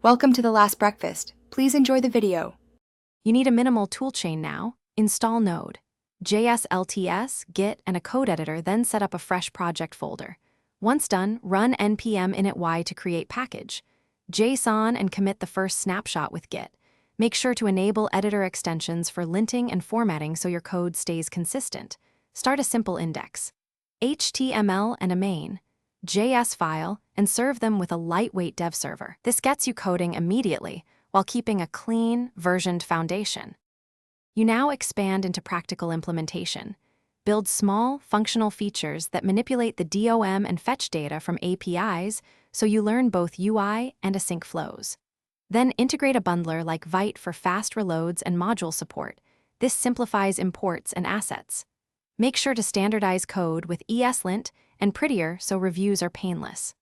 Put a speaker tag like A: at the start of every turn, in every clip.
A: Welcome to the last breakfast. Please enjoy the video.
B: You need a minimal toolchain now. Install Node, JS Git, and a code editor, then set up a fresh project folder. Once done, run npm init to create package, JSON, and commit the first snapshot with Git. Make sure to enable editor extensions for linting and formatting so your code stays consistent. Start a simple index, HTML and a main, JS file, and serve them with a lightweight dev server. This gets you coding immediately while keeping a clean, versioned foundation. You now expand into practical implementation. Build small, functional features that manipulate the DOM and fetch data from APIs so you learn both UI and async flows. Then integrate a bundler like Vite for fast reloads and module support. This simplifies imports and assets. Make sure to standardize code with ESLint and Prettier so reviews are painless.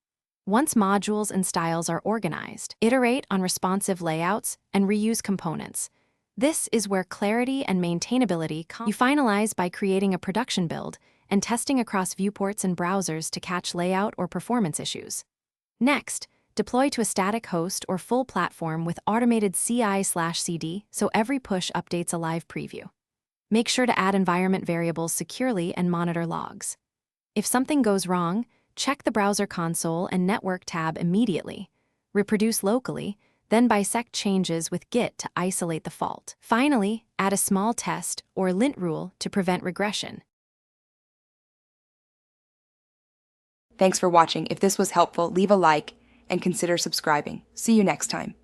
B: Once modules and styles are organized, iterate on responsive layouts and reuse components. This is where clarity and maintainability come. You finalize by creating a production build and testing across viewports and browsers to catch layout or performance issues. Next, deploy to a static host or full platform with automated CI/CD so every push updates a live preview. Make sure to add environment variables securely and monitor logs. If something goes wrong, check the browser console and network tab immediately. Reproduce locally, then bisect changes with Git to isolate the fault. Finally, add a small test or lint rule to prevent regression.
A: Thanks for watching. If this was helpful, leave a like and consider subscribing. See you next time.